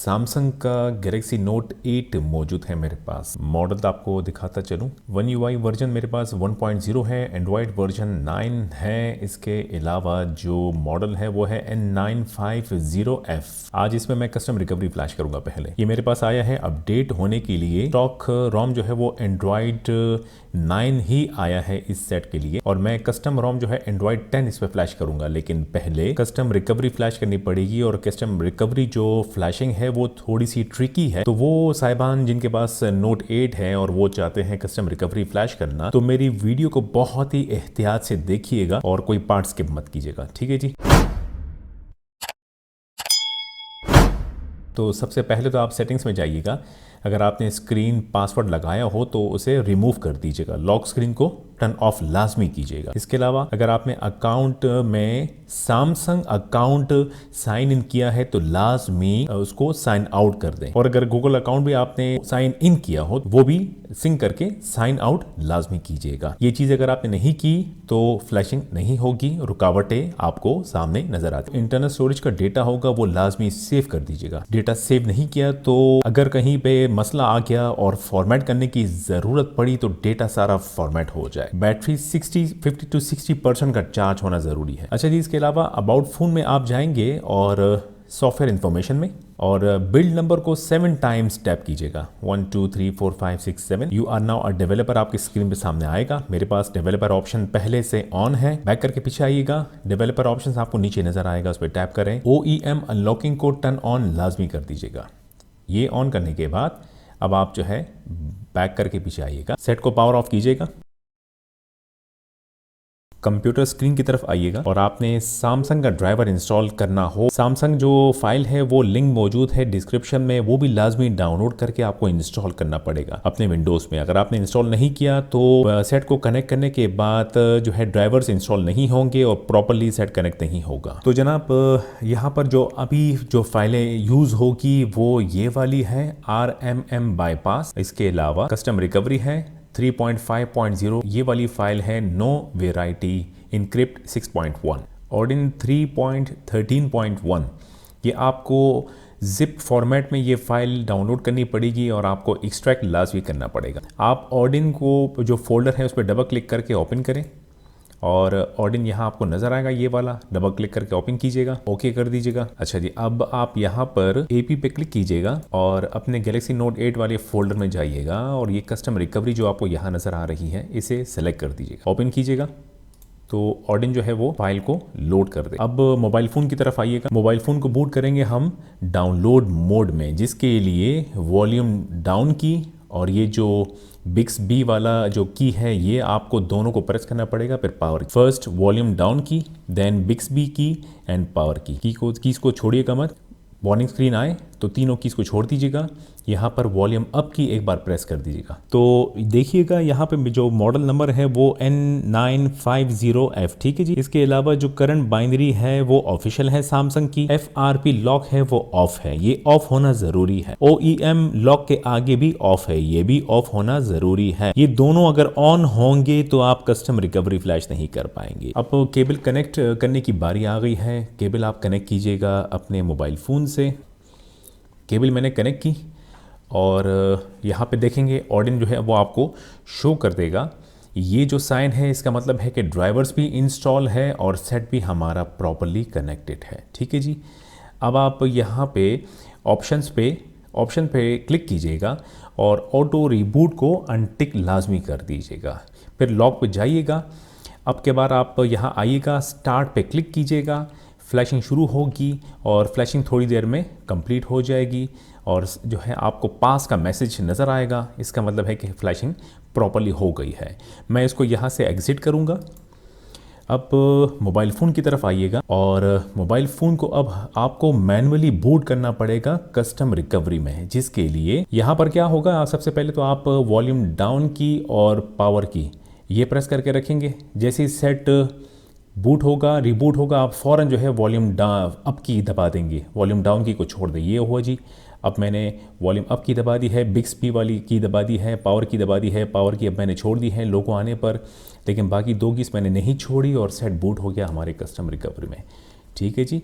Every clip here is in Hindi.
सैमसंग का गैलेक्सी नोट 8 मौजूद है मेरे पास। मॉडल तो आपको दिखाता चलूं। वन यूआई वर्जन मेरे पास 1.0 है, एंड्रॉयड वर्जन 9 है। इसके अलावा जो मॉडल है वो है N950F। आज इसमें मैं कस्टम रिकवरी फ्लैश करूंगा। पहले ये मेरे पास आया है अपडेट होने के लिए। स्टॉक रोम जो है वो एंड्रॉयड 9 ही आया है इस सेट के लिए, और मैं कस्टम रोम जो है एंड्रॉयड 10 इस पे फ्लैश करूंगा। लेकिन पहले कस्टम रिकवरी फ्लैश करनी पड़ेगी, और कस्टम रिकवरी जो फ्लैशिंग है वो थोड़ी सी ट्रिकी है। तो वो साहिबान जिनके पास नोट 8 है और वो चाहते हैं कस्टम रिकवरी फ्लैश करना, तो मेरी वीडियो को बहुत ही एहतियात से देखिएगा और कोई पार्ट स्किप मत कीजिएगा। ठीक है जी। तो सबसे पहले तो आप सेटिंग्स में जाइएगा। अगर आपने स्क्रीन पासवर्ड लगाया हो तो उसे रिमूव कर दीजिएगा। लॉक स्क्रीन को टर्न ऑफ लाजमी कीजिएगा। इसके अलावा अगर आपने अकाउंट में सैमसंग अकाउंट साइन इन किया है तो लाजमी उसको साइन आउट कर दें, और अगर गूगल अकाउंट भी आपने साइन इन किया हो वो भी सिंक करके साइन आउट लाजमी कीजिएगा। ये चीज अगर आपने नहीं की तो फ्लैशिंग नहीं होगी, रुकावटें आपको सामने नजर आती। इंटरनल स्टोरेज का डेटा होगा वो लाजमी सेव कर दीजिएगा। डेटा सेव नहीं किया तो अगर कहीं पे मसला आ गया और फॉर्मेट करने की जरूरत पड़ी तो डेटा सारा फॉर्मेट हो जाए। बैटरी 50 to 60% का चार्ज होना जरूरी है। अच्छा जी, इसके अलावा अबाउट फोन में आप जाएंगे और सॉफ्टवेयर इंफॉर्मेशन में, और बिल्ड नंबर को 7 टाइम्स टैप कीजिएगा। 1 2 3 4 5 6 7। You are now a developer आपकी स्क्रीन पे सामने आएगा। मेरे पास डेवलपर ऑप्शन पहले से ऑन है। बैक करके पीछे आइएगा, डेवलपर ऑप्शन आपको नीचे नजर आएगा, उस पर टैप करें। OEM अनलॉकिंग को टर्न ऑन लाजमी कर दीजिएगा। ये ऑन करने के बाद अब आप जो है बैक करके पीछे आइएगा, सेट को पावर ऑफ कीजिएगा, कंप्यूटर स्क्रीन की तरफ आइएगा, और आपने सैमसंग का ड्राइवर इंस्टॉल करना हो। सैमसंग जो फाइल है वो लिंक मौजूद है डिस्क्रिप्शन में, वो भी लाजमी डाउनलोड करके आपको इंस्टॉल करना पड़ेगा अपने विंडोज में। अगर आपने इंस्टॉल नहीं किया तो सेट को कनेक्ट करने के बाद जो है ड्राइवर्स इंस्टॉल नहीं होंगे और प्रॉपरली सेट कनेक्ट नहीं होगा। तो जनाब यहाँ पर जो अभी जो फाइलें यूज होगी वो ये वाली है, RMM बाईपास। इसके अलावा कस्टम रिकवरी है 3.5.0, ये वाली फाइल है नो वेराइटी इनक्रिप्ट 6.1। ऑर्डिन 3.13.1, ये आपको जिप फॉर्मेट में ये फाइल डाउनलोड करनी पड़ेगी और आपको एक्सट्रैक्ट लाजमी करना पड़ेगा। आप ऑर्डिन को जो फोल्डर है उस पर डबल क्लिक करके ओपन करें, और ऑर्डिन यहाँ आपको नजर आएगा, ये वाला डबल क्लिक करके ओपन कीजिएगा, ओके कर दीजिएगा। अच्छा जी, अब आप यहाँ पर AP पे क्लिक कीजिएगा और अपने गैलेक्सी नोट 8 वाले फोल्डर में जाइएगा, और ये कस्टम रिकवरी जो आपको यहाँ नजर आ रही है इसे सेलेक्ट कर दीजिएगा, ओपन कीजिएगा। तो ऑर्डिन जो है वो फाइल को लोड कर दे। अब मोबाइल फ़ोन की तरफ आइएगा। मोबाइल फ़ोन को बूट करेंगे हम डाउनलोड मोड में, जिसके लिए वॉल्यूम डाउन की और ये जो Bixby वाला जो की है ये आपको दोनों को प्रेस करना पड़ेगा। फिर पावर, फर्स्ट वॉल्यूम डाउन की, देन Bixby की एंड पावर कीज को छोड़िएगा मत। वार्निंग स्क्रीन आए तो तीनों कीज को छोड़ दीजिएगा। यहाँ पर वॉल्यूम अप की एक बार प्रेस कर दीजिएगा। तो देखिएगा यहाँ पे जो मॉडल नंबर है वो N950F। ठीक है जी। इसके अलावा जो करंट बाइनरी है वो ऑफिशियल है सैमसंग की। FRP लॉक है वो ऑफ है, ये ऑफ होना जरूरी है। OEM लॉक के आगे भी ऑफ है, ये भी ऑफ होना जरूरी है। ये दोनों अगर ऑन होंगे तो आप कस्टम रिकवरी फ्लैश नहीं कर पाएंगे। अब केबल कनेक्ट करने की बारी आ गई है। केबल आप कनेक्ट कीजिएगा अपने मोबाइल फोन से। केबल मैंने कनेक्ट की और यहाँ पे देखेंगे ऑर्डिन जो है वो आपको शो कर देगा। ये जो साइन है इसका मतलब है कि ड्राइवर्स भी इंस्टॉल है और सेट भी हमारा प्रॉपरली कनेक्टेड है। ठीक है जी। अब आप यहाँ पे ऑप्शन पे क्लिक कीजिएगा और ऑटो रिबूट को अनटिक लाजमी कर दीजिएगा। फिर लॉक पे जाइएगा। अब के बाद आप यहाँ आइएगा, स्टार्ट पे क्लिक कीजिएगा, फ्लैशिंग शुरू होगी और फ्लैशिंग थोड़ी देर में कंप्लीट हो जाएगी, और जो है आपको पास का मैसेज नज़र आएगा। इसका मतलब है कि फ्लैशिंग प्रॉपरली हो गई है। मैं इसको यहाँ से एग्ज़िट करूँगा। अब मोबाइल फ़ोन की तरफ आइएगा, और मोबाइल फ़ोन को अब आपको मैन्युअली बूट करना पड़ेगा कस्टम रिकवरी में, जिसके लिए यहाँ पर क्या होगा, सबसे पहले तो आप वॉल्यूम डाउन की और पावर की ये प्रेस करके रखेंगे। जैसे ही सेट बूट होगा, रिबूट होगा, आप फ़ौरन जो है वॉल्यूम अप की दबा देंगे, वॉल्यूम डाउन की को छोड़ दें। ये हुआ जी। अब मैंने वॉल्यूम अप की दबा दी है, Bixby वाली की दबा दी है, पावर की दबा दी है। पावर की अब मैंने छोड़ दी है लोगो आने पर, लेकिन बाकी दो कीज़ मैंने नहीं छोड़ी और सेट बूट हो गया हमारे कस्टम रिकवरी में। ठीक है जी।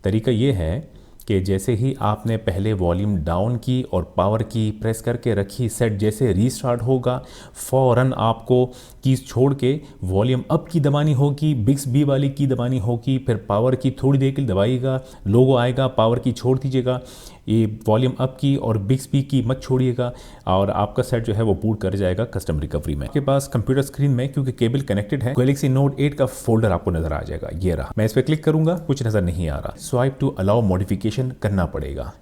तरीका ये है कि जैसे ही आपने पहले वॉल्यूम डाउन की और पावर की प्रेस करके रखी, सेट जैसे रीस्टार्ट होगा फ़ौरन आपको कीज़ छोड़ के वॉल्यूम अप की दबानी होगी, बिक्स-बी वाली की दबानी होगी, फिर पावर की थोड़ी देर के लिए दबाइएगा, लोगो आएगा, पावर की छोड़ दीजिएगा, ये वॉल्यूम अप की और बिक्स-बी की मत छोड़िएगा और आपका सेट जो है वो बूट कर जाएगा कस्टम रिकवरी में। आपके पास कंप्यूटर स्क्रीन में क्योंकि केबल कनेक्टेड है, गैलेक्सी नोट 8 का फोल्डर आपको नजर आ जाएगा। ये रहा, मैं इस पर क्लिक करूंगा, कुछ नजर नहीं आ रहा। स्वाइप टू अलाउ मॉडिफिकेशन करना पड़ेगा।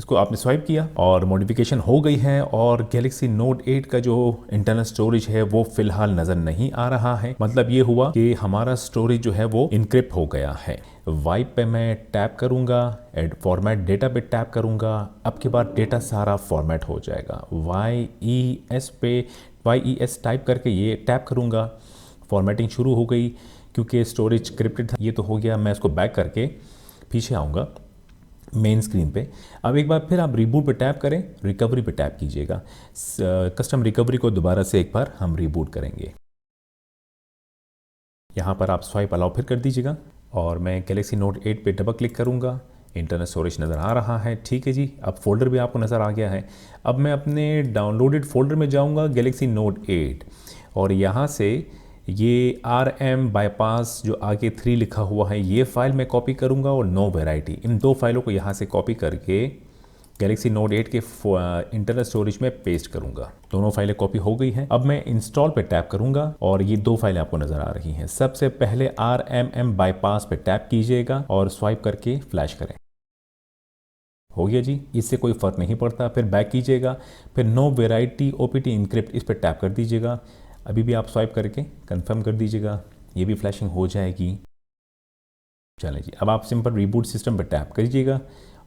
इसको आपने स्वाइप किया और मॉडिफिकेशन हो गई है और गैलेक्सी नोट 8 का जो इंटरनल स्टोरेज है वो फिलहाल नज़र नहीं आ रहा है। मतलब ये हुआ कि हमारा स्टोरेज जो है वो इनक्रिप्ट हो गया है। वाइप पे मैं टैप करूंगा, एड फॉर्मेट डेटा पे टैप करूंगा, अब के बाद डेटा सारा फॉर्मेट हो जाएगा। YES पे YES टाइप करके ये टैप करूंगा, फॉर्मेटिंग शुरू हो गई क्योंकि स्टोरेज क्रिप्टेड था। ये तो हो गया, मैं इसको बैक करके पीछे आऊँगा मेन स्क्रीन पे। अब एक बार फिर आप रिबूट पे टैप करें, रिकवरी पे टैप कीजिएगा। कस्टम रिकवरी को दोबारा से एक बार हम रिबूट करेंगे। यहाँ पर आप स्वाइप अलाउ फिर कर दीजिएगा और मैं गैलेक्सी नोट 8 पे डबल क्लिक करूँगा। इंटरनल स्टोरेज नज़र आ रहा है, ठीक है जी। अब फोल्डर भी आपको नज़र आ गया है। अब मैं अपने डाउनलोडेड फोल्डर में जाऊँगा गैलेक्सी नोट 8 और यहाँ से ये RM बाईपास जो आगे 3 लिखा हुआ है ये फाइल मैं कॉपी करूंगा और नो वैरायटी, इन दो फाइलों को यहाँ से कॉपी करके गैलेक्सी नोट 8 के इंटरनल स्टोरेज में पेस्ट करूंगा। दोनों फाइलें कॉपी हो गई हैं। अब मैं इंस्टॉल पे टैप करूंगा और ये दो फाइलें आपको नजर आ रही हैं। सबसे पहले RMM बाईपास पे टैप कीजिएगा और स्वाइप करके फ्लैश करें। हो गया जी, इससे कोई फ़र्क नहीं पड़ता। फिर बैक कीजिएगा, फिर नो वैरायटी OPT इनक्रिप्ट इस पर टैप कर दीजिएगा। अभी भी आप स्वाइप करके कंफर्म कर दीजिएगा, ये भी फ्लैशिंग हो जाएगी। चलें जी, अब आप सिंपल रिबूट सिस्टम पर टैप करिएगा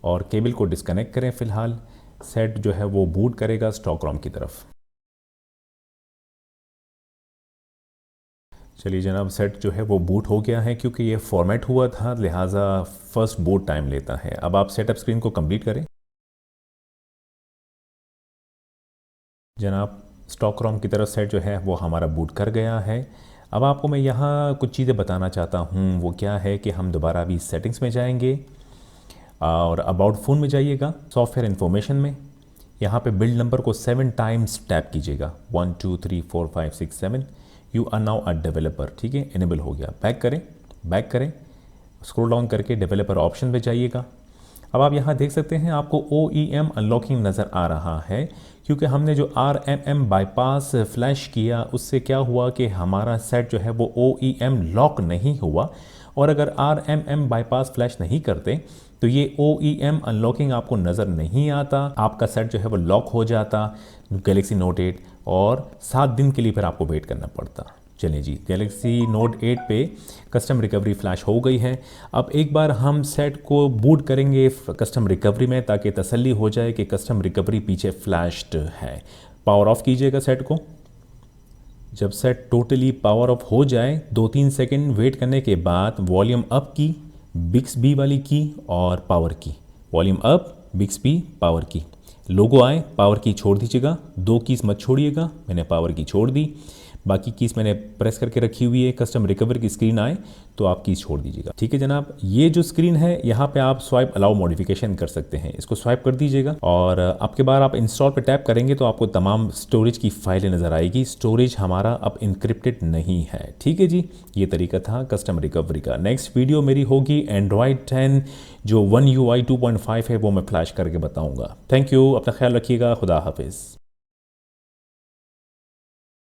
और केबल को डिस्कनेक्ट करें। फ़िलहाल सेट जो है वो बूट करेगा स्टॉक रोम की तरफ। चलिए जनाब, सेट जो है वो बूट हो गया है। क्योंकि ये फॉर्मेट हुआ था लिहाजा फर्स्ट बूट टाइम लेता है। अब आप सेटअप स्क्रीन को कंप्लीट करें। जनाब, स्टॉक रोम की तरफ सेट जो है वो हमारा बूट कर गया है। अब आपको मैं यहाँ कुछ चीज़ें बताना चाहता हूँ, वो क्या है कि हम दोबारा अभी सेटिंग्स में जाएंगे और अबाउट फ़ोन में जाइएगा, सॉफ्टवेयर इन्फॉर्मेशन में यहाँ पे बिल्ड नंबर को 7 टाइम्स टैप कीजिएगा। 1 2 3 4 5 6 7। You are now a developer, ठीक है, इनेबल हो गया। बैक करें, स्क्रॉल डाउन करके डेवलपर ऑप्शन पे जाइएगा। अब आप यहाँ देख सकते हैं आपको OEM अनलॉकिंग नज़र आ रहा है क्योंकि हमने जो RMM बाईपास फ्लैश किया उससे क्या हुआ कि हमारा सेट जो है वो OEM लॉक नहीं हुआ। और अगर RMM बाईपास फ्लैश नहीं करते तो ये OEM अनलॉकिंग आपको नज़र नहीं आता, आपका सेट जो है वो लॉक हो जाता गैलेक्सी नोट 8 और 7 दिन के लिए फिर आपको वेट करना पड़ता। चलिए जी, गैलेक्सी नोट 8 पे कस्टम रिकवरी फ्लैश हो गई है। अब एक बार हम सेट को बूट करेंगे कस्टम रिकवरी में ताकि तसल्ली हो जाए कि कस्टम रिकवरी पीछे फ्लैश्ड है। पावर ऑफ कीजिएगा सेट को। जब सेट टोटली पावर ऑफ हो जाए 2-3 सेकंड वेट करने के बाद वॉल्यूम अप की, बिक्स-बी वाली की और पावर की, वॉल्यूम अप, बिक्स-बी, पावर की, लोगो आए, पावर की छोड़ दीजिएगा। 2 कीज़ मत छोड़िएगा, मैंने पावर की छोड़ दी। बाकी कीज़ मैंने प्रेस करके रखी हुई है। कस्टम रिकवर की स्क्रीन आए तो आप कीज़ छोड़ दीजिएगा, ठीक है जनाब। ये जो स्क्रीन है यहाँ पे आप स्वाइप अलाउ मॉडिफिकेशन कर सकते हैं, इसको स्वाइप कर दीजिएगा और आपके बाद आप इंस्टॉल पे टैप करेंगे तो आपको तमाम स्टोरेज की फाइलें नज़र आएगी। स्टोरेज हमारा अब इनक्रिप्टेड नहीं है, ठीक है जी। ये तरीका था कस्टम रिकवरी का। नेक्स्ट वीडियो मेरी होगी एंड्रॉयड 10 जो One UI 2.5 है वो मैं फ्लैश करके बताऊँगा। थैंक यू, अपना ख्याल रखिएगा, खुदा हाफिज़।